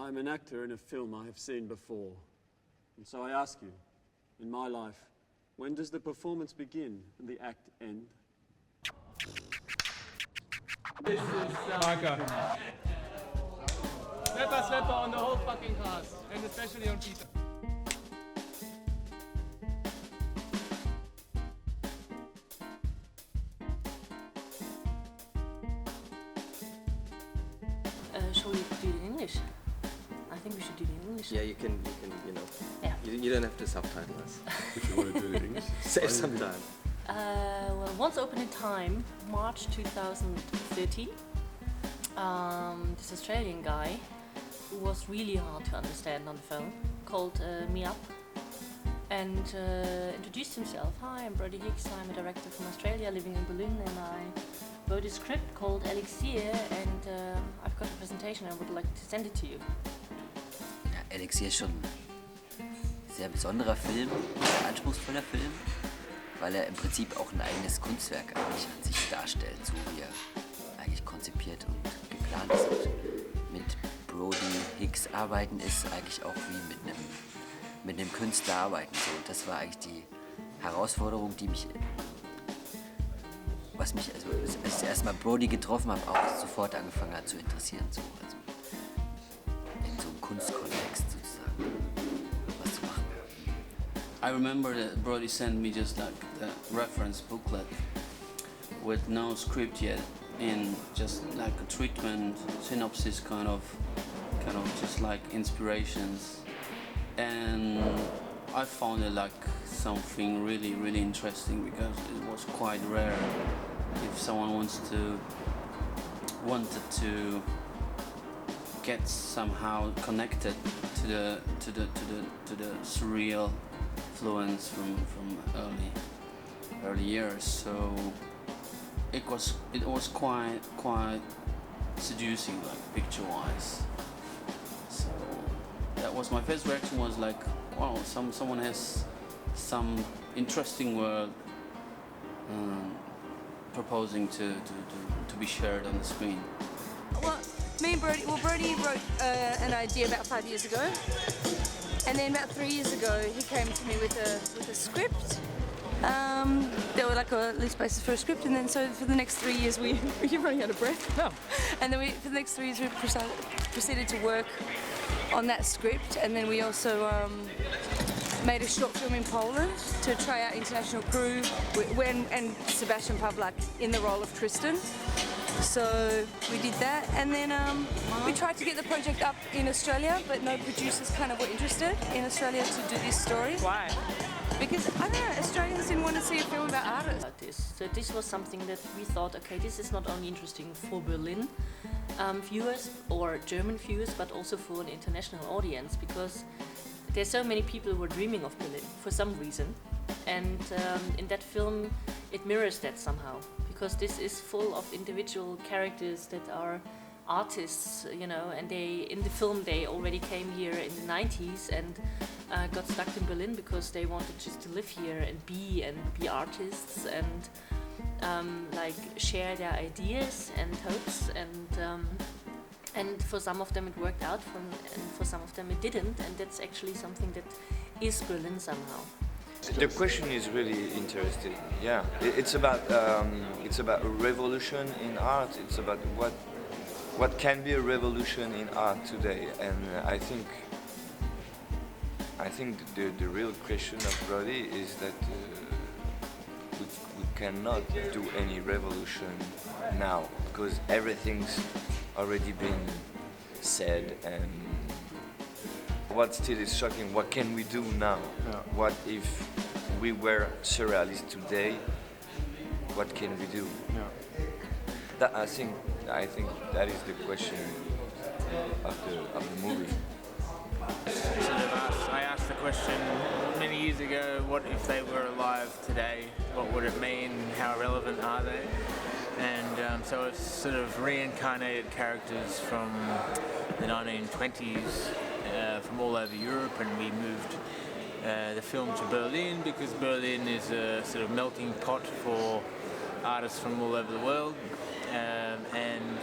I'm an actor in a film I have seen before. And so I ask you, in my life, when does the performance begin and the act end? This is Marker. Slapper on the whole fucking cast, and especially on Peter. Shall we do it in English? I think we should do it in English. Yeah, you can, you know. Yeah. You don't have to subtitle us. If you want to do it in English. Save some time. Well, Once Open in Time, March 2013. This Australian guy who was really hard to understand on the phone called me up and introduced himself. Hi, I'm Brodie Higgs. I'm a director from Australia living in Berlin, and I wrote a script called Elixir, and I've got a presentation. I would like to send it to you. Ja, Elixir ist schon ein sehr besonderer Film, sehr anspruchsvoller Film, weil er im Prinzip auch ein eigenes Kunstwerk eigentlich an sich darstellt, so wie er eigentlich konzipiert und geplant ist. Und mit Brodie Higgs arbeiten ist eigentlich auch wie mit einem Künstler arbeiten. So. Und das war eigentlich die Herausforderung, die mich, was mich, also als ich erstmal Brodie getroffen habe, auch sofort angefangen hat zu interessieren. So. Also in so einem Kunstkontext sozusagen was zu machen. I remember that Brodie sent me just like the reference booklet with no script yet, in just like a treatment synopsis kind of just like inspirations, and I found it like something really interesting because it was quite rare. If someone wanted to get somehow connected to the surreal influence from early years, so it was quite seducing, like picture-wise. So that was my first reaction, was like, wow, someone has some interesting world proposing to be shared on the screen. Well, Brodie wrote an idea about 5 years ago, and then about 3 years ago he came to me with a script. There were like a loose basis for a script, and then so for the next 3 years you're running out of breath. No. And then for the next 3 years we proceeded to work on that script, and then we also made a short film in Poland to try out international crew and Sebastian Pawlak in the role of Tristan. So we did that, and then we tried to get the project up in Australia, but no producers kind of were interested in Australia to do this story. Why? Because, I don't know, Australians didn't want to see a film about artists. So this was something that we thought, okay, this is not only interesting for Berlin viewers or German viewers, but also for an international audience, because there's so many people who are dreaming of Berlin for some reason, and in that film it mirrors that somehow, because this is full of individual characters that are artists, you know, and in the film they already came here in the 90s and got stuck in Berlin because they wanted just to live here and be artists and like share their ideas and hopes, and for some of them it worked out, and for some of them it didn't, and that's actually something that is Berlin somehow. The question is really interesting. Yeah, it's about a revolution in art. It's about what can be a revolution in art today, and I think the real question of Brodie is that we cannot do any revolution now, because everything's already been said, and what still is shocking, what can we do now? Yeah. What if we were surrealists today? What can we do? Yeah. I think that is the question of the movie. I asked the question many years ago, what if they were alive today? What would it mean? How relevant are they? And so it's sort of reincarnated characters from the 1920s from all over Europe, and we moved the film to Berlin because Berlin is a sort of melting pot for artists from all over the world, and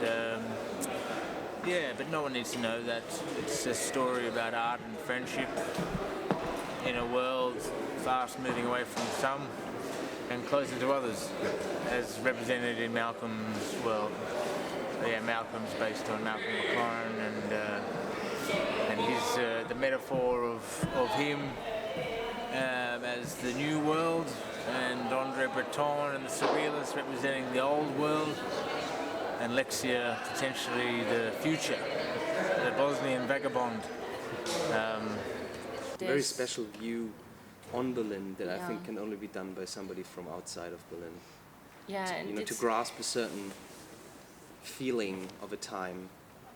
Yeah, but no one needs to know that. It's a story about art and friendship in a world fast moving away from some and closer to others, as represented in Malcolm's world. So yeah, Malcolm's based on Malcolm McLaren, and his the metaphor of him as the new world, and Andre Breton and the Surrealists representing the old world, and Elixir potentially the future, the Bosnian vagabond. Very special view on Berlin that I Yeah. think can only be done by somebody from outside of Berlin. Yeah, and You know, to it's, grasp a certain feeling of a time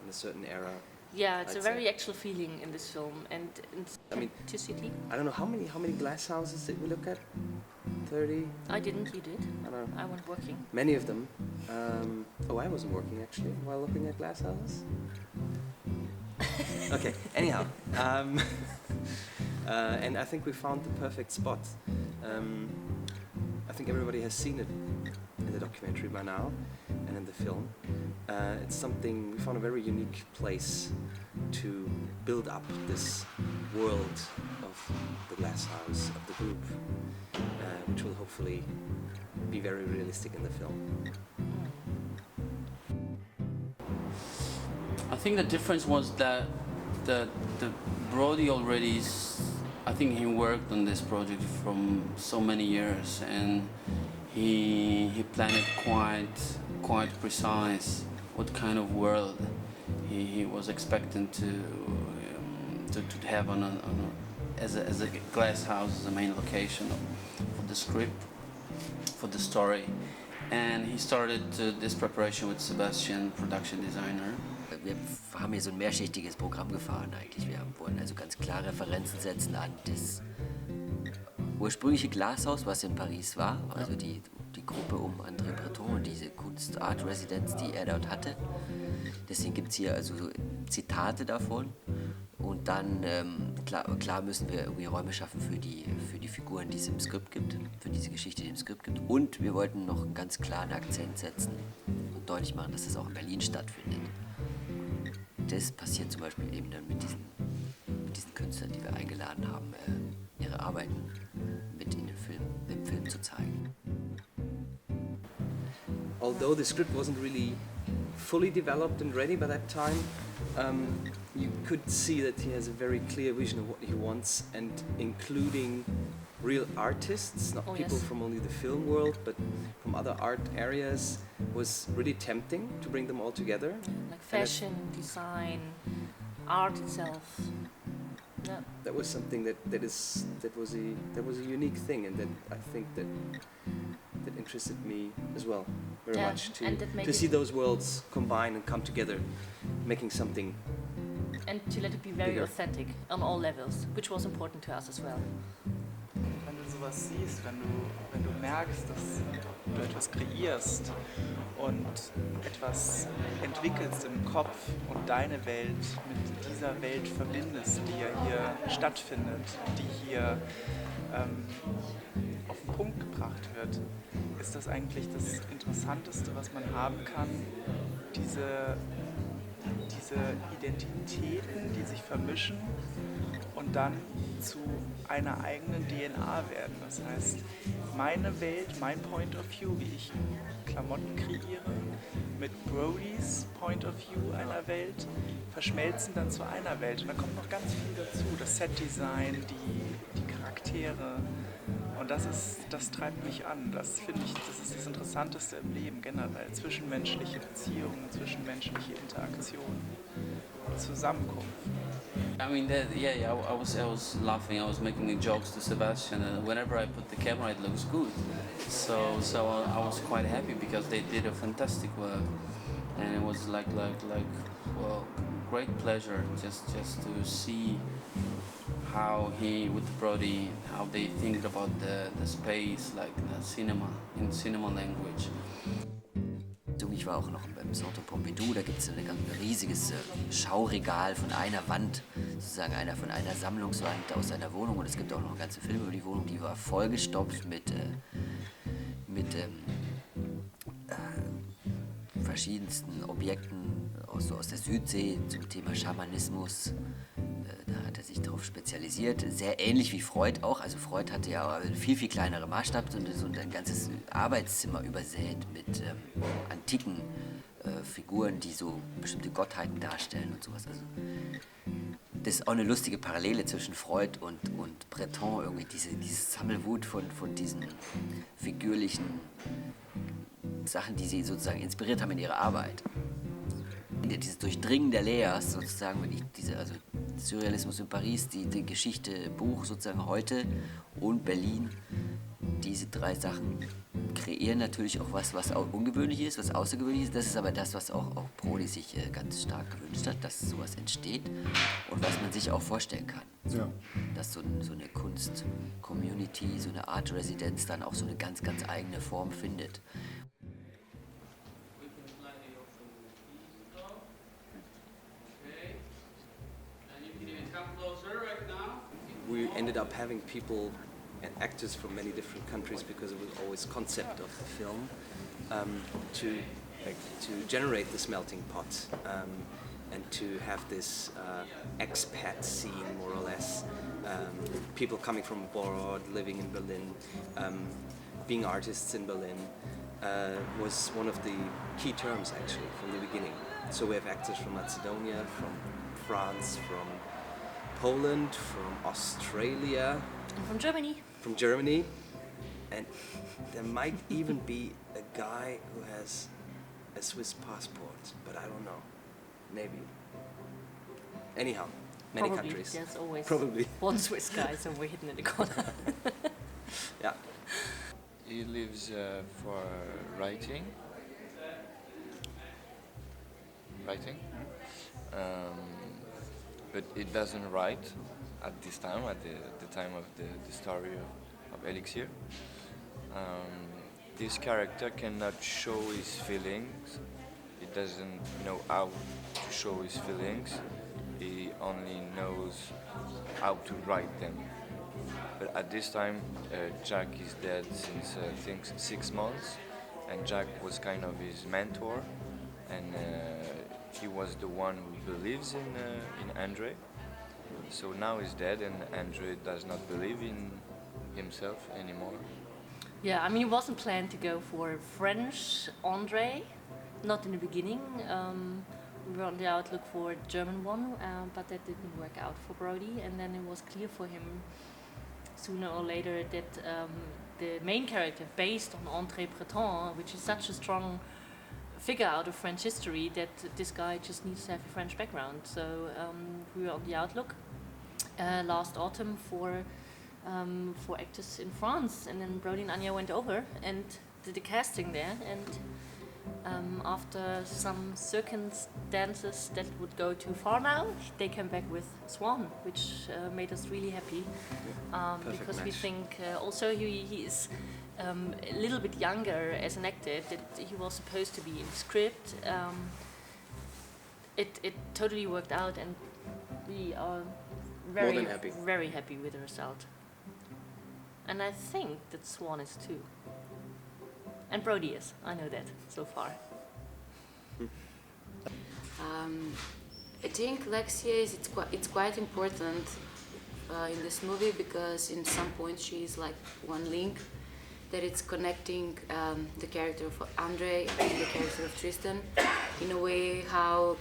in a certain era. yeah, it's I'd a say. very actual feeling in this film, and I mean- authenticity. I don't know how many glass houses did we look at? 30? I didn't, you did. I don't know. I went working. Many of them. I wasn't working actually while looking at glass houses. Okay, anyhow. And I think we found the perfect spot. I think everybody has seen it in the documentary by now and in the film. It's something, we found a very unique place to build up this world of the glass house, of the group, which will hopefully be very realistic in the film. I think the difference was that the Brodie already, I think he worked on this project from so many years, and he planned it quite precise what kind of world he was expecting to have as a glass house as the main location for the script, for the story. And he started this preparation with Sebastian, production designer. Wir haben hier so ein mehrschichtiges Programm gefahren eigentlich. Wir wollen also ganz klar Referenzen setzen an das ursprüngliche Glashaus, was in Paris war, also die Gruppe um André Breton und diese Kunst-Art-Residenz, die er dort hatte. Deswegen gibt es hier also so Zitate davon. Und dann, klar müssen wir irgendwie Räume schaffen für die Figuren, die es im Skript gibt, für diese Geschichte, die es im Skript gibt. Und wir wollten noch einen ganz klaren Akzent setzen und deutlich machen, dass es auch in Berlin stattfindet. Das passiert zum Beispiel eben dann mit diesen Künstlern, die wir eingeladen haben, ihre Arbeiten mit in im Film zu zeigen. Although the script wasn't really fully developed and ready by that time, you could see that he has a very clear vision of what he wants, and including real artists, not people Yes. from only the film world, but from other art areas, was really tempting to bring them all together. Like fashion, design, art itself. Yeah. That was something that was a unique thing, and that I think that interested me as well very Yeah, much and that made to it- see those worlds combine and come together, making something. And to let it be very Bigger. authentic on all levels, which was important to us as well. Wenn du sowas siehst, wenn du merkst, dass du etwas kreierst und etwas entwickelst im Kopf und deine Welt mit dieser Welt verbindest, die ja hier stattfindet, die hier auf den Punkt gebracht wird, ist das eigentlich das Interessanteste, was man haben kann, diese Identitäten, die sich vermischen und dann zu einer eigenen DNA werden. Das heißt, meine Welt, mein Point of View, wie ich Klamotten kreiere, mit Brodies Point of View einer Welt, verschmelzen dann zu einer Welt. Und da kommt noch ganz viel dazu. Das Setdesign, die Charaktere. Und das treibt mich an. Das finde ich, das ist das Interessanteste im Leben generell. Zwischenmenschliche Beziehungen, zwischenmenschliche Interaktion, Zusammenkunft. I mean, I was laughing. I was making jokes to Sebastian, and whenever I put the camera, it looks good. So I was quite happy because they did a fantastic work, and it was like well, great pleasure just to see how he with Brodie, how they think about the space, like the cinema in cinema language. Ich war auch noch beim Centre Pompidou, da gibt es ein riesiges Schauregal von einer Wand, sozusagen von einer Sammlungswand aus einer Wohnung, und es gibt auch noch eine ganze Film über die Wohnung, die war vollgestopft mit verschiedensten Objekten aus der Südsee zum Thema Schamanismus. Da hat er sich darauf spezialisiert. Sehr ähnlich wie Freud auch. Also Freud hatte ja auch einen viel, viel kleineren Maßstab, so ein ganzes Arbeitszimmer übersät mit antiken Figuren, die so bestimmte Gottheiten darstellen und sowas. Also das ist auch eine lustige Parallele zwischen Freud und Breton, irgendwie dieses Sammelwut von diesen figürlichen Sachen, die sie sozusagen inspiriert haben in ihrer Arbeit. Dieses Durchdringen der Layers sozusagen, wenn ich also Surrealismus in Paris, die Geschichte, Buch sozusagen heute und Berlin, diese drei Sachen kreieren natürlich auch was auch ungewöhnlich ist, was außergewöhnlich ist. Das ist aber das, was auch Brodie sich ganz stark gewünscht hat, dass sowas entsteht und was man sich auch vorstellen kann. Ja. Dass so eine Kunst-Community, so eine Art-Residenz dann auch so eine ganz, ganz eigene Form findet. We ended up having people and actors from many different countries because it was always concept of the film to generate this melting pot and to have this expat scene more or less, people coming from abroad, living in Berlin, being artists in Berlin was one of the key terms actually from the beginning. So we have actors from Macedonia, from France, from Poland, from Australia, And from Germany. from Germany, and there might even be a guy who has a Swiss passport, but I don't know. Maybe. Anyhow, many Probably. countries. There's always Probably. one Swiss guy somewhere hidden in the corner. Yeah. He lives for writing. But it doesn't write at this time, at the time of the story of Elixir. This character cannot show his feelings. He doesn't know how to show his feelings. He only knows how to write them. But at this time, Jack is dead since I think 6 months, and Jack was kind of his mentor, and he was the one who believes in Andre. So now he's dead, and Andre does not believe in himself anymore. Yeah, I mean, it wasn't planned to go for French Andre, not in the beginning. We were on the outlook for a German one, but that didn't work out for Brodie, and then it was clear for him sooner or later that the main character, based on André Breton, which is such a strong figure out of French history, that this guy just needs to have a French background. So we were on the outlook last autumn for actors in France, and then Brodie and Anya went over and did the casting there, and after some circumstances that would go too far now, they came back with Swan, which made us really happy, because we think also he is a little bit younger as an actor that he was supposed to be in the script. It totally worked out, and we are More than happy. very happy with the result. And I think that Swan is too. And Brodie is, I know that so far. I think Lexia it's quite important in this movie because in some point she is like one link that it's connecting the character of Andre and the character of Tristan in a way how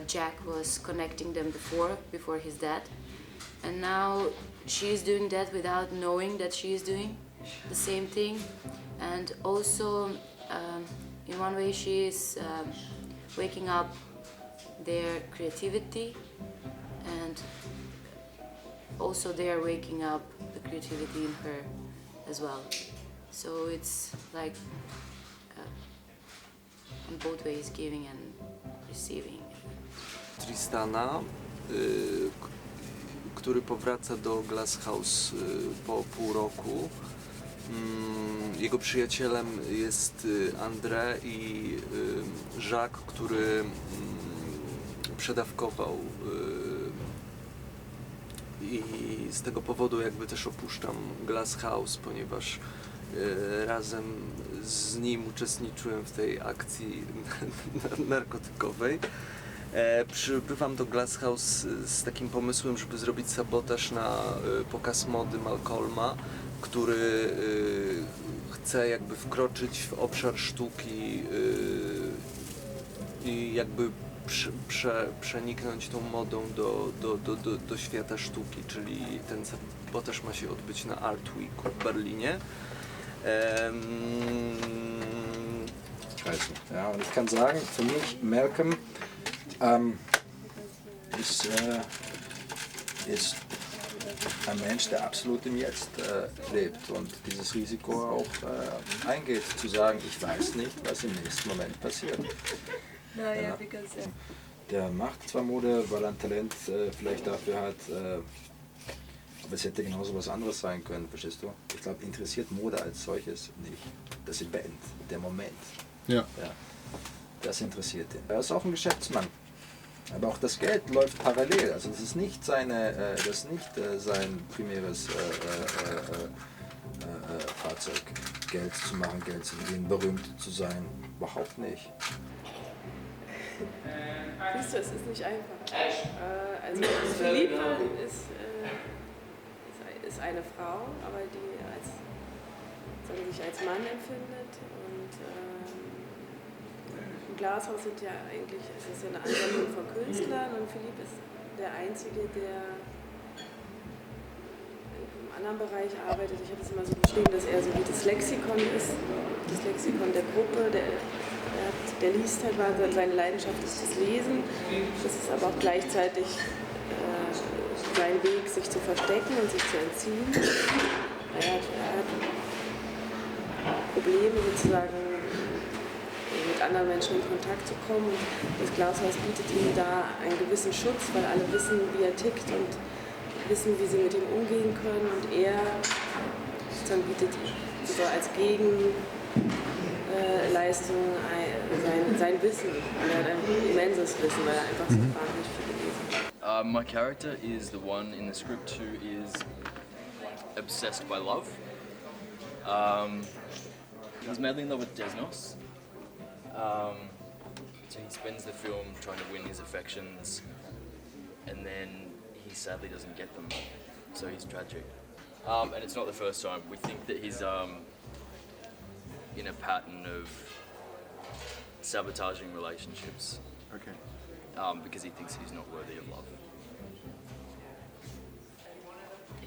Jack was connecting them before his death, and now she is doing that without knowing that she is doing the same thing, and also in one way she is waking up their creativity, and also they are waking up the creativity in her as well. So it's like on both ways, giving and receiving. Tristana, który powraca do Glass House po pół roku. Jego przyjacielem jest André i Jacques, który przedawkował, i z tego powodu jakby też opuszczam Glass House, ponieważ razem z nim uczestniczyłem w tej akcji narkotykowej. Przybywam do Glass House z takim pomysłem, żeby zrobić sabotaż na pokaz mody Malcolma, który chce jakby wkroczyć w obszar sztuki i jakby przeniknąć tą modą do świata sztuki, czyli ten sabotaż ma się odbyć na Art Weeku w Berlinie. Scheiße. Ja, und ich kann sagen, für mich, Malcolm ist ein Mensch, der absolut im Jetzt lebt und dieses Risiko auch eingeht, zu sagen, ich weiß nicht, was im nächsten Moment passiert. No, yeah, because Der macht zwar Mode, weil er ein Talent vielleicht dafür hat, aber es hätte genauso was anderes sein können, verstehst du? Ich glaube, interessiert Mode als solches nicht. Das Event, der Moment. Ja. Das interessiert ihn. Er ist auch ein Geschäftsmann. Aber auch das Geld läuft parallel. Also das ist nicht sein primäres Fahrzeug, Geld zu machen, Geld zu verdienen, berühmt zu sein. Überhaupt nicht. Siehst du, es ist nicht einfach. Also Philippe ist eine Frau, aber die sich als Mann empfindet. Und im Glashaus sind ja eigentlich, es ist ja eine Ansammlung von Künstlern und Philippe ist der Einzige, der im anderen Bereich arbeitet. Ich habe es immer so beschrieben, dass er so wie das Lexikon ist, das Lexikon der Gruppe, der liest halt, weil seine Leidenschaft ist das Lesen. Das ist aber auch gleichzeitig sein Weg, sich zu verstecken und sich zu entziehen. Er hat Probleme sozusagen mit anderen Menschen in Kontakt zu kommen. Und das Glashaus bietet ihm da einen gewissen Schutz, weil alle wissen, wie er tickt und wissen, wie sie mit ihm umgehen können. Und er sozusagen bietet so als Gegenleistung sein Wissen. Und er hat ein immenses Wissen, weil er einfach so wahnsinnig viel gelesen hat. My character is the one in the script who is obsessed by love. He's madly in love with Desnos. So he spends the film trying to win his affections, and then he sadly doesn't get them, so he's tragic. And it's not the first time. We think that he's in a pattern of sabotaging relationships. Okay. Because he thinks he's not worthy of love.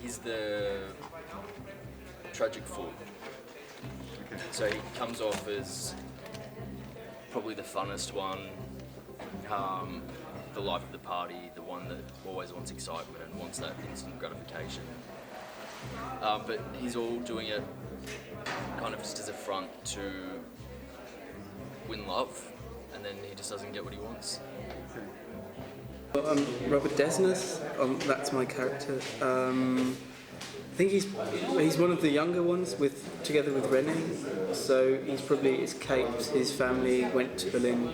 He's the tragic fool. Okay. So he comes off as probably the funnest one, the life of the party, the one that always wants excitement and wants that instant gratification. But he's all doing it kind of just as a front to win love, and then he just doesn't get what he wants. Robert Desnos, that's my character. I think he's one of the younger ones together with René. So he's probably escaped his family, went to Berlin,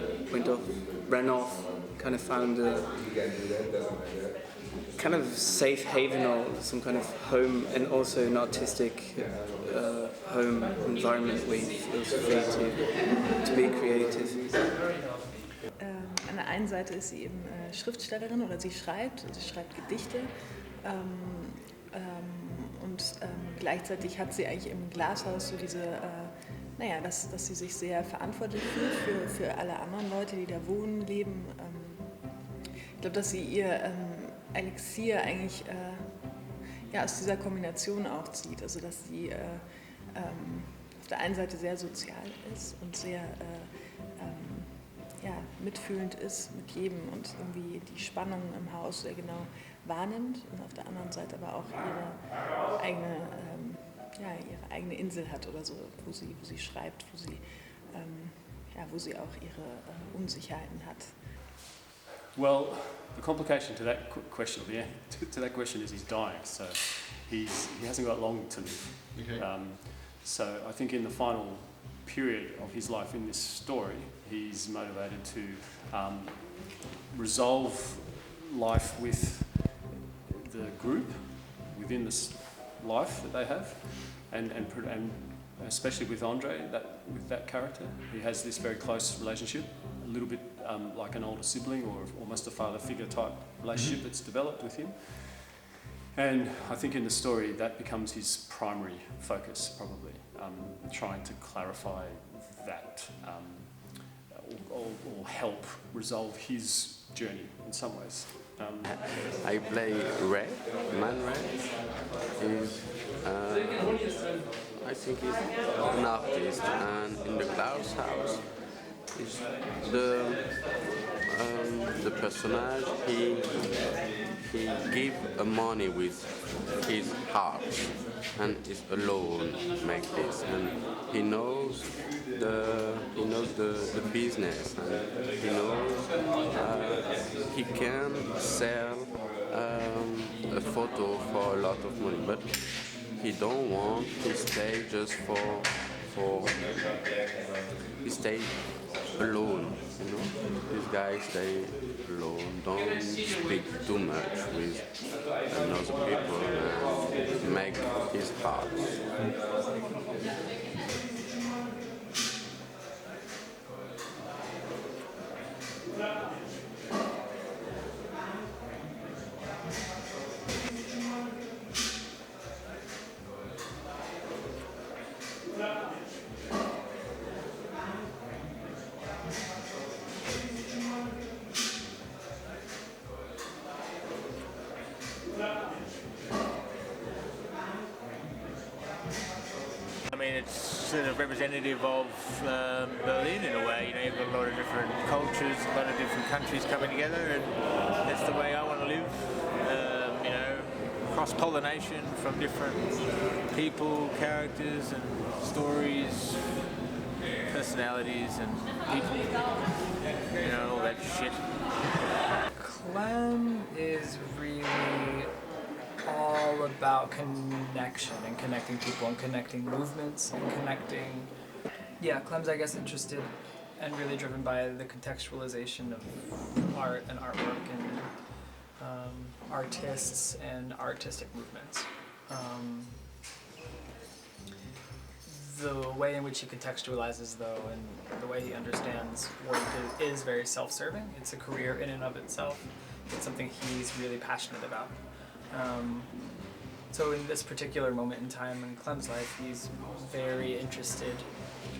ran off, kind of found a kind of safe haven or some kind of home, and also an artistic home environment where he feels free to be creative. An der einen Seite ist sie eben Schriftstellerin oder sie schreibt Gedichte und gleichzeitig hat sie eigentlich im Glashaus so diese, dass sie sich sehr verantwortlich fühlt für alle anderen Leute, die da wohnen, leben. Ich glaube, dass sie ihr Elixir eigentlich aus dieser Kombination auch zieht, also dass sie auf der einen Seite sehr sozial ist und sehr mitfühlend ist mit jedem und irgendwie die Spannung im Haus sehr genau wahrnimmt und auf der anderen Seite aber auch ihre eigene Insel hat oder so, wo sie schreibt, wo sie auch ihre Unsicherheiten hat. Well, the complication to that question, to that question is he's dying, so he hasn't got long to live. Okay. So I think in the final period of his life in this story, he's motivated to resolve life with the group within this life that they have, and especially with Andre, with that character, he has this very close relationship, a little bit like an older sibling or almost a father figure type relationship that's developed with him. And I think in the story that becomes his primary focus, probably, trying to clarify that or help resolve his journey in some ways. I play Ray, Man Ray. He's, I think he's an artist, and in the Klaus house, is the personage. He give money with his heart, and is alone make this, and he knows the business, and he knows he can sell a photo for a lot of money, but he don't want to stay just for he stay alone, you know. This guy stay alone, don't speak too much with another people and make his part. I mean, it's sort of representative of Berlin in a way. You know, you've got a lot of different cultures, a lot of different countries coming together, and that's the way I want to live. You know, cross-pollination from different people, characters, and stories, personalities, and people. You know, all that shit. Clem is really all about connection and connecting people and connecting movements and connecting. Yeah, Clem's, I guess, interested and really driven by the contextualization of art and artwork and artists and artistic movements. The way in which he contextualizes, though, and the way he understands work is very self-serving. It's a career in and of itself. It's something he's really passionate about. So in this particular moment in time in Clem's life, he's very interested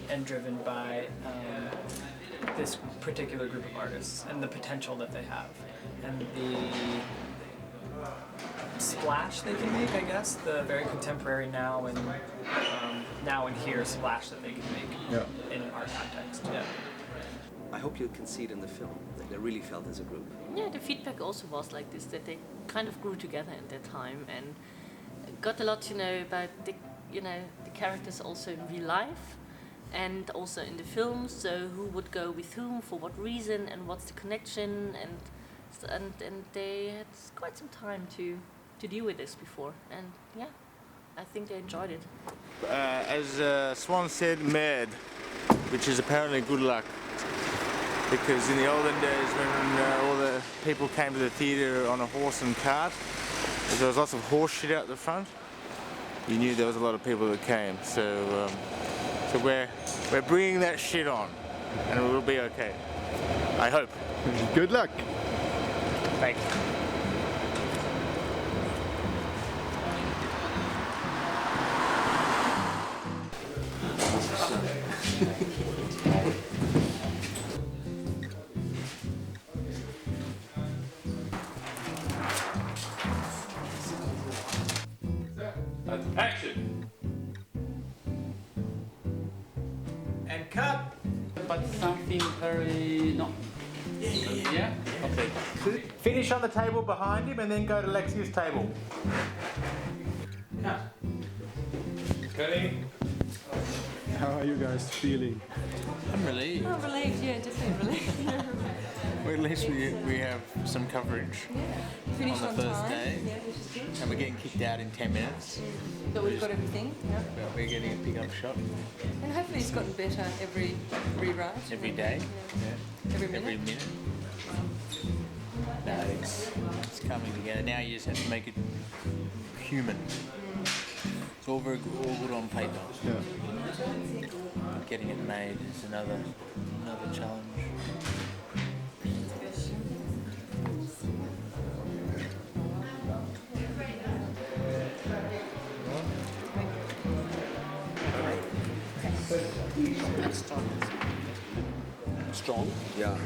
and driven by this particular group of artists and the potential that they have and the splash they can make, I guess, the very contemporary now and here splash that they can make in an art context. Yeah. I hope you can see it in the film, that they really felt as a group. Yeah, the feedback also was like this, that they kind of grew together at that time and got a lot to know about the characters also in real life and also in the films. So who would go with whom, for what reason, and what's the connection, and they had quite some time to deal with this before, and yeah, I think they enjoyed it. As Swan said, mad, which is apparently good luck. Because in the olden days when all the people came to the theatre on a horse and cart, there was lots of horse shit out the front, you knew there was a lot of people that came. So we're bringing that shit on, and it will be okay. I hope. Good luck. Thanks. Action! And cut! But something very... no. Yeah? Okay. Finish on the table behind him and then go to Lexi's table. Cut. Cutting. How are you guys feeling? I'm relieved. Oh, relieved, yeah, definitely relieved. Well, at least we have some coverage Finished on the on first time. day, Yeah, which is good. and we're getting kicked out in 10 minutes. But we've got everything. Yeah. But we're getting a pick-up shot And hopefully it's gotten better every rewrite. every day. Yeah. Every minute. No, it's coming together. Now you just have to make it human. It's all very good, all good on paper. Yeah. Getting it made is another challenge. Strong? Yeah,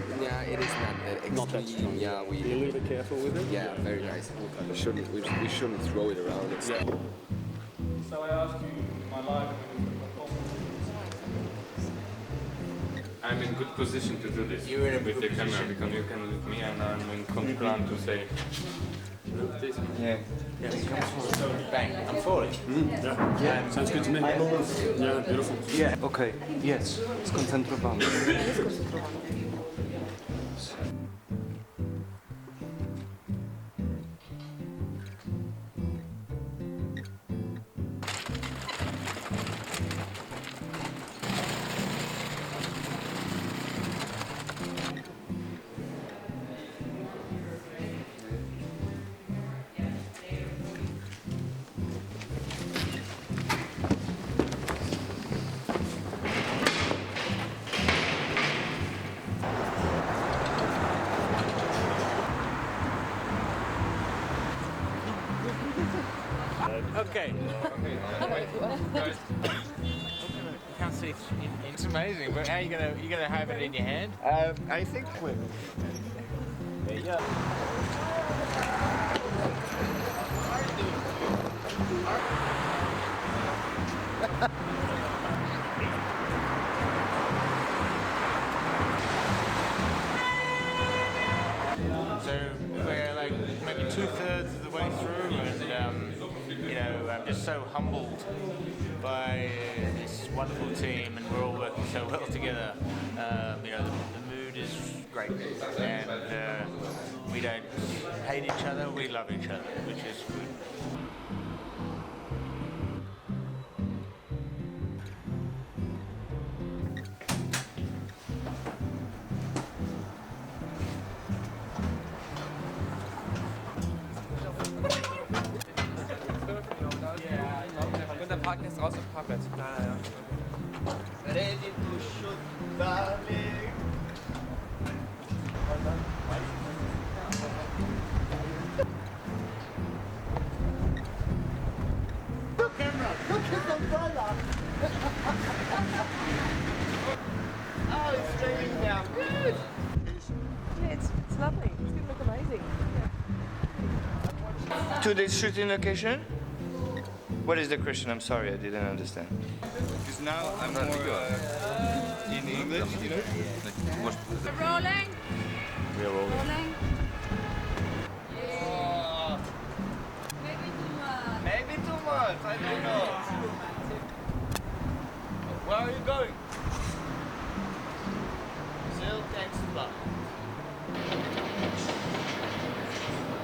it is not that extreme. Not that strong. Yeah, Be a little bit careful with it? Yeah, very nice. We shouldn't throw it around and stuff. So I asked you my life. I'm in good position to do this. You're in a with the camera because you can look me and I'm in control to say. Look this. Yeah. Yeah, it comes forward. Bang. I'm forward. Yeah, sounds good to me. Yeah, beautiful. Yeah. Okay. Yes. Skoncentrowany. Okay. Can't see. It's amazing. But how are you gonna have it in your hand? I think we. Yeah. So we're like maybe 2/3 of the way through, and you know, I'm just so humbled by this wonderful team, and we're all working so well together. You know, the mood is great, and we don't hate each other, we love each other, which is good. Und dann parken jetzt raus auf dem Parkplatz. Ja. Ready to shoot, darling. Camera, look at the umbrella. Oh, it's raining now. Good. Yeah, it's lovely. It's going to look amazing. Today's shooting location? What is the question? I'm sorry, I didn't understand. Because now I'm more in English, you know? We're rolling. We are rolling. Rolling. Oh, Maybe too much. maybe too much, I don't know. Where are you going? Still text love.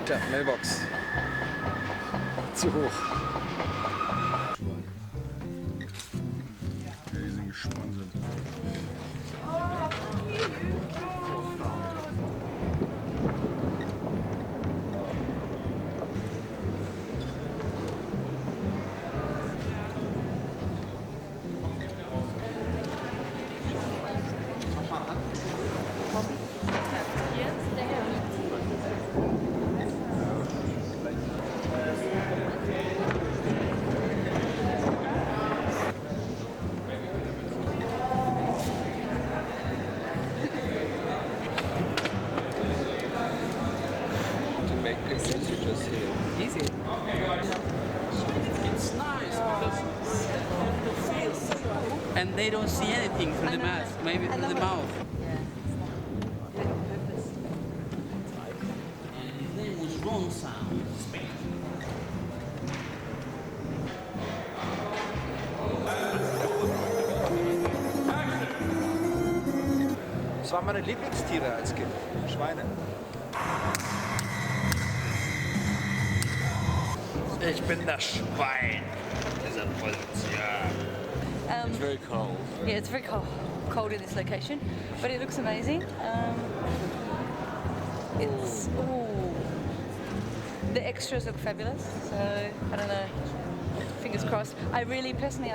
Tja, Mailbox. Zu hoch. Die sind gesponsert. To make pictures, you just hit it. Easy. It's nice because and they don't see anything from the mask, maybe through the mouth. And then was wrong sound. Das waren meine Lieblingstiere als Kind. Schweine. Ich bin das Schwein dieser Position. It's very cold. Yeah, it's very cold in this location, but it looks amazing. It's the extras look fabulous. So I don't know. Fingers crossed. I really personally,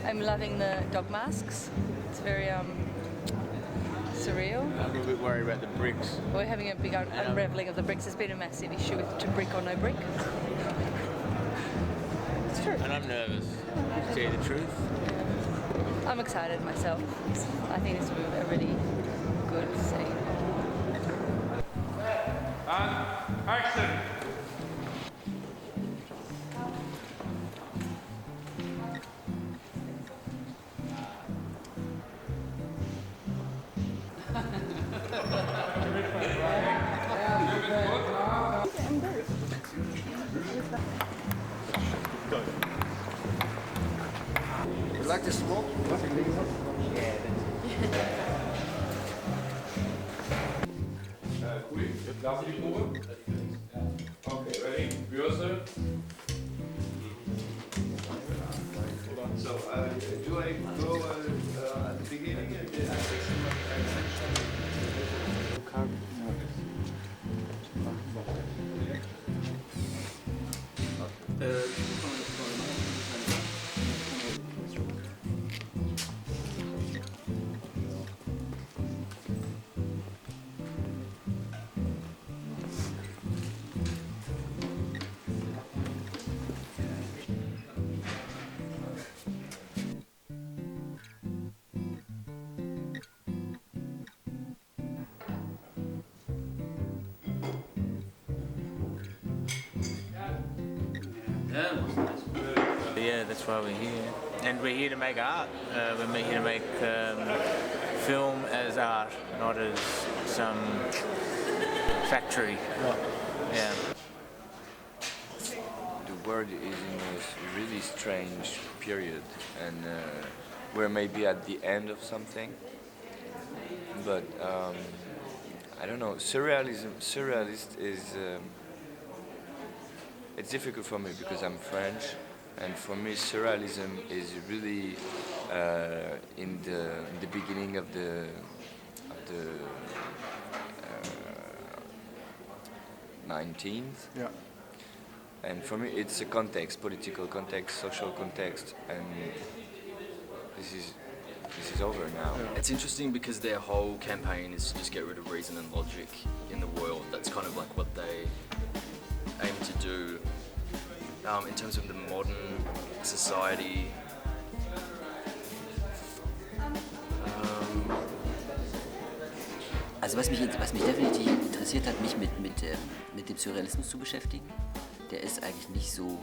I'm loving the dog masks. It's very surreal. I'm a bit worried about the bricks. We're having a big unraveling of the bricks. There's been a massive issue with to brick or no brick. It's true. And I'm nervous, to tell you the truth. I'm excited myself. I think it's a really good scene. And action! You like the smoke? Cool. Darf ich die Probe? Okay, ready? Rehearsal. So, do I go at the beginning and then Yeah, that's why we're here. And we're here to make art. We're here to make film as art, not as some factory. Yeah. The world is in a really strange period, and we're maybe at the end of something. But I don't know. Surrealist is. It's difficult for me because I'm French, and for me surrealism is really in the beginning of the 19th. Yeah. And for me it's a context, political context, social context, and this is over now. It's interesting because their whole campaign is to just get rid of reason and logic in the world. That's kind of like what they aim to do in terms of the modern society. Also was mich definitiv interessiert hat, mich mit dem Surrealismus zu beschäftigen. Der ist eigentlich nicht so,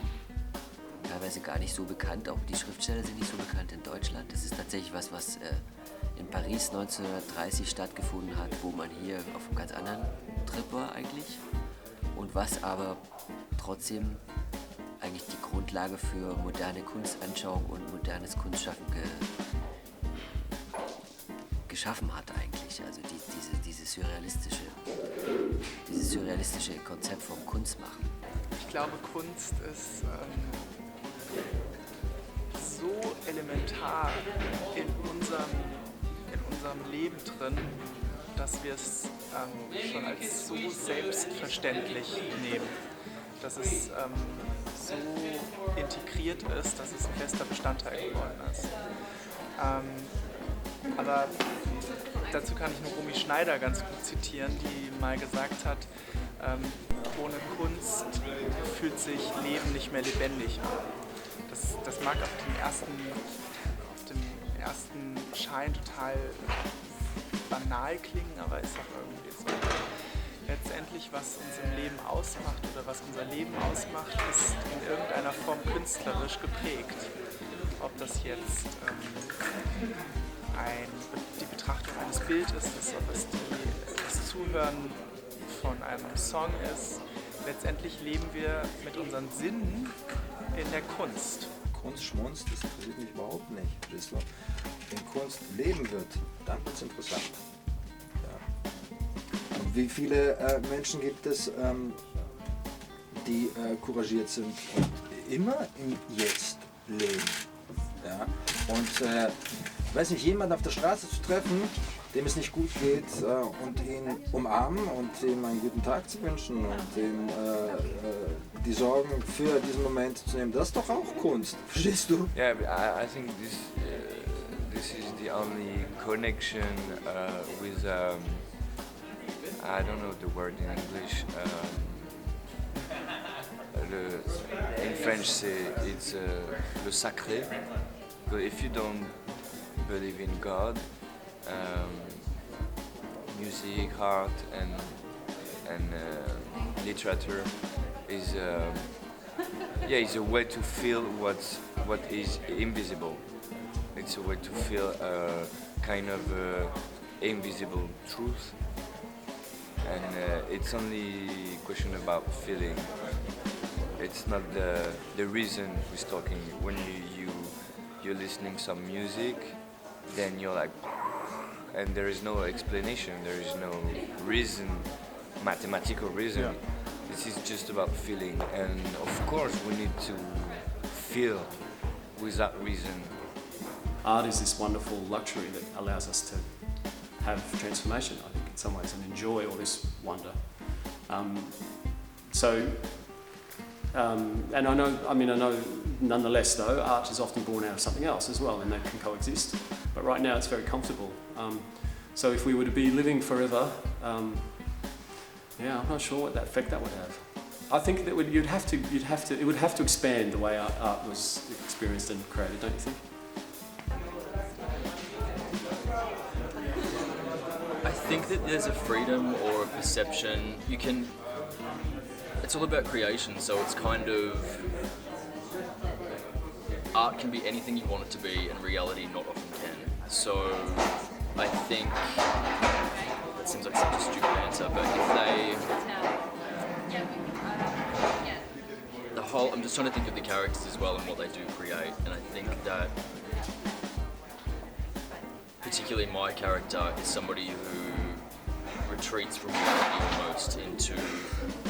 teilweise gar nicht so bekannt, auch die Schriftsteller sind nicht so bekannt in Deutschland. Das ist tatsächlich was in Paris 1930 stattgefunden hat, wo man hier auf einem ganz anderen Trip war eigentlich. Und was aber trotzdem eigentlich die Grundlage für moderne Kunstanschauung und modernes Kunstschaffen geschaffen hat eigentlich. Also dieses surrealistische Konzept vom Kunstmachen. Ich glaube, Kunst ist so elementar in unserem Leben drin, dass wir es schon als so selbstverständlich nehmen. Dass es so integriert ist, dass es ein fester Bestandteil geworden ist. Aber dazu kann ich nur Romy Schneider ganz gut zitieren, die mal gesagt hat, ohne Kunst fühlt sich Leben nicht mehr lebendig an. Das mag auf dem ersten Schein total banal klingen, aber ist auch irgendwie so. Letztendlich, was uns im Leben ausmacht oder was unser Leben ausmacht, ist in irgendeiner Form künstlerisch geprägt. Ob das jetzt die Betrachtung eines Bildes ist, ob es das Zuhören von einem Song ist. Letztendlich leben wir mit unseren Sinnen in der Kunst. Kunst schmunzt, das interessiert mich überhaupt nicht. Verstehst du? Wenn Kunst leben wird, dann wird es interessant. Ja. Und wie viele Menschen gibt es, die couragiert sind und immer im Jetzt leben? Ja? Und weiß nicht, jemanden auf der Straße zu treffen, dem es nicht gut geht, und ihn umarmen und ihm einen guten Tag zu wünschen und ihm die Sorgen für diesen Moment zu nehmen, das ist doch auch Kunst, verstehst du? Yeah, I think this is the only connection with I don't know the word in English. In French, it's le sacré. But if you don't believe in God, music, art, and literature is is a way to feel what is invisible. It's a way to feel a kind of invisible truth, and it's only a question about feeling. It's not the reason who's talking. When you're listening some music, then you're like, and there is no explanation. There is no reason, mathematical reason. Yeah. This is just about feeling, and of course we need to feel with that reason. Art is this wonderful luxury that allows us to have transformation, I think, in some ways, and enjoy all this wonder. And I know nonetheless though, art is often born out of something else as well, and they can coexist. But right now it's very comfortable. So if we were to be living forever, I'm not sure what that effect that would have. I think that it would have to expand the way art was experienced and created, don't you think? I think that there's a freedom or a perception. It's all about creation, so it's kind of, art can be anything you want it to be, and reality not often can. So I think, that seems like such a stupid answer, but I'm just trying to think of the characters as well and what they do create, and I think that particularly my character is somebody who retreats from reality almost into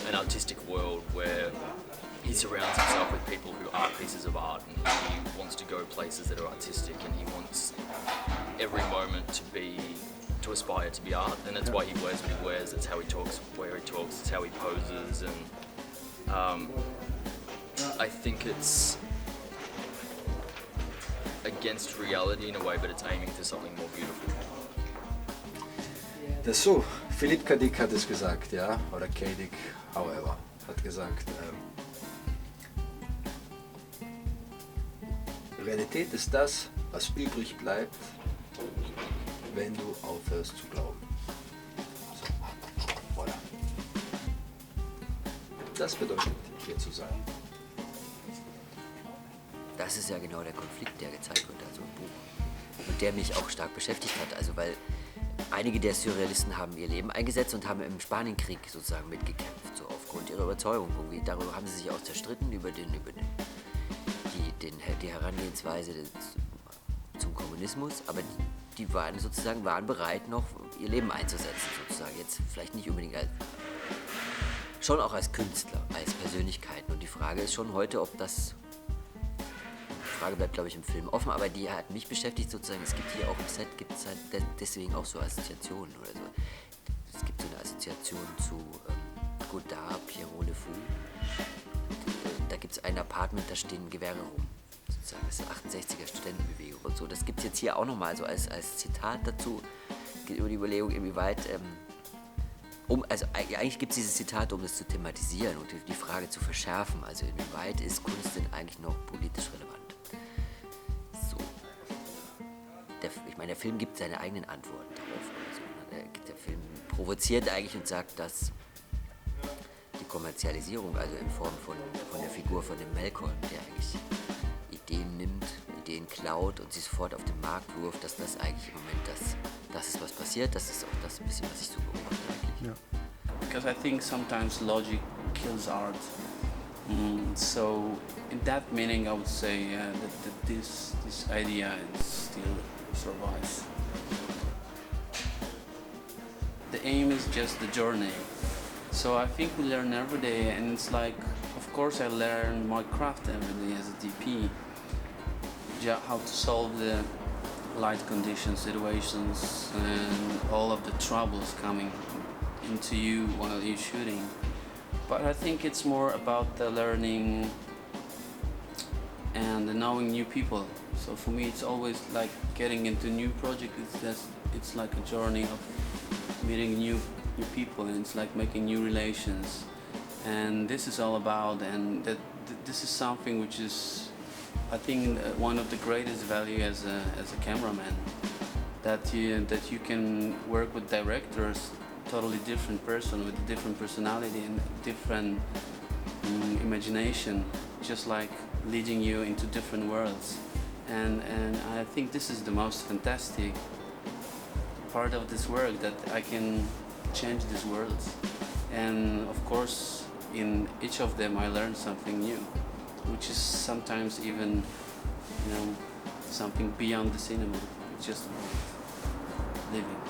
an artistic world where he surrounds himself with people who are pieces of art, and he wants to go places that are artistic, and he wants every moment to aspire to be art, and that's why he wears what he wears, that's how he talks, where he talks, it's how he poses, and I think it's against reality in a way, but it's aiming for something more beautiful. Das so, Philipp K. Dick hat es gesagt, ja, oder K. Dick, however, hat gesagt, Realität ist das, was übrig bleibt, wenn du aufhörst zu glauben. So, voilà. Das bedeutet, hier zu sein. Das ist ja genau der Konflikt, der gezeigt wird, also im Buch. Und der mich auch stark beschäftigt hat. Also weil einige der Surrealisten haben ihr Leben eingesetzt und haben im Spanienkrieg sozusagen mitgekämpft, so aufgrund ihrer Überzeugung. Irgendwie darüber haben sie sich auch zerstritten, über die Herangehensweise zum Kommunismus. Aber die waren bereit, noch ihr Leben einzusetzen, sozusagen. Jetzt vielleicht nicht unbedingt schon auch als Künstler, als Persönlichkeiten. Und die Frage ist schon heute, ob das... Die Frage bleibt, glaube ich, im Film offen, aber die hat mich beschäftigt sozusagen. Es gibt hier auch im Set, gibt es halt deswegen auch so Assoziationen oder so. Es gibt so eine Assoziation zu Godard, Pierrot Le Fou. Da gibt es ein Apartment, da stehen Gewehre rum. Sozusagen, das ist 68er Studentenbewegung und so. Das gibt es jetzt hier auch nochmal so als Zitat dazu. Geht über die Überlegung, inwieweit... eigentlich gibt es dieses Zitat, um das zu thematisieren und die Frage zu verschärfen. Also inwieweit ist Kunst denn eigentlich noch politisch relevant? So. Der Film gibt seine eigenen Antworten darauf. Also, der Film provoziert eigentlich und sagt, dass die Kommerzialisierung, also in Form von der Figur von dem Malcolm, der eigentlich Ideen nimmt, Ideen klaut und sie sofort auf den Markt wirft, dass das eigentlich im Moment das ist, was passiert. Das ist auch das ein bisschen, was ich so beobachte eigentlich. Yeah. Because I think sometimes logic kills art. So in that meaning I would say that this idea still survives. The aim is just the journey. So I think we learn every day, and it's like, of course I learn my craft every day as a DP. How to solve the light condition situations and all of the troubles coming into you while you're shooting. But I think it's more about the learning and the knowing new people. So for me it's always like getting into new projects. It's like a journey of meeting new people, and it's like making new relations. And this is all about, and this is something which is I think one of the greatest value as a cameraman, that you can work with directors, totally different person with a different personality and different imagination, just like leading you into different worlds. And I think this is the most fantastic part of this work, that I can change these worlds. And of course, in each of them I learn something new, which is sometimes even, something beyond the cinema. It's just living.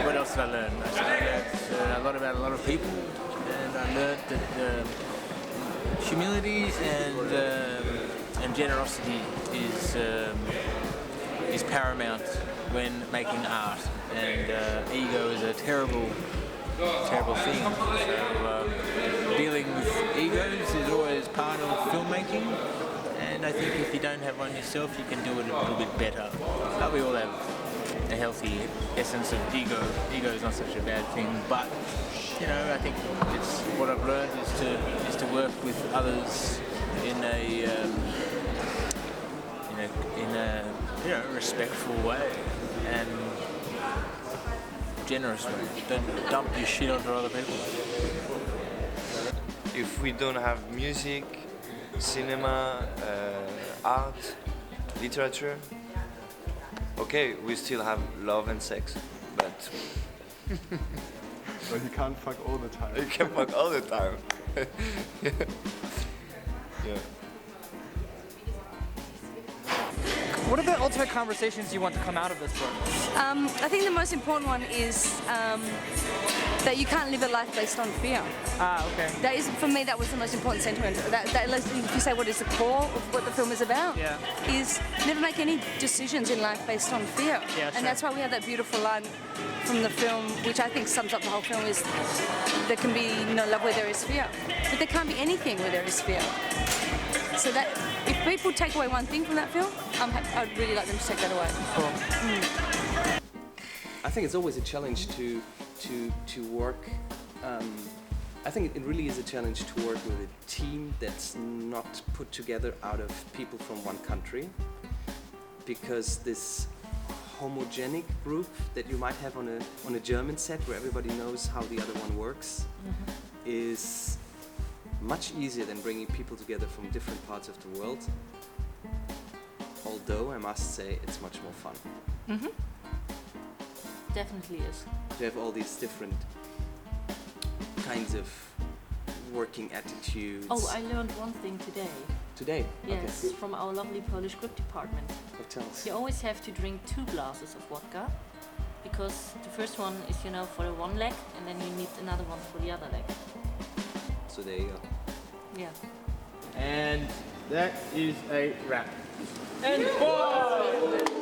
What else did I learn? I learned a lot about a lot of people, and I learned that humility and generosity is paramount when making art, and ego is a terrible thing. So dealing with egos is always part of filmmaking, and I think if you don't have one yourself, you can do it a little bit better. But we all have a healthy essence of ego. Ego is not such a bad thing, but I think it's what I've learned is to work with others in a respectful way and generous way. Don't dump your shit onto other people. If we don't have music, cinema, art, literature, okay, we still have love and sex, but But you can't fuck all the time. you can fuck all the time. Yeah. What are the ultimate conversations you want to come out of this book? I think the most important one is that you can't live a life based on fear. Okay. That is, for me, that was the most important sentiment. That if you say what is the core of what the film is about, is never make any decisions in life based on fear. Yeah, sure. And that's why we have that beautiful line from the film, which I think sums up the whole film, is there can be no love where there is fear. But there can't be anything where there is fear. So that if people take away one thing from that film, I'd really like them to take that away. Cool. I think it's always a challenge to work. I think it really is a challenge to work with a team that's not put together out of people from one country, because this homogenic group that you might have on a German set where everybody knows how the other one works is much easier than bringing people together from different parts of the world. Although I must say it's much more fun. Definitely is. To have all these different kinds of working attitudes. Oh, I learned one thing today. Today? Yes, Okay. from our lovely Polish script department. What else? You always have to drink 2 glasses of vodka, because the first one is, for the one leg, and then you need another one for the other leg. So there you go. Yeah. And that is a wrap. And Underwater.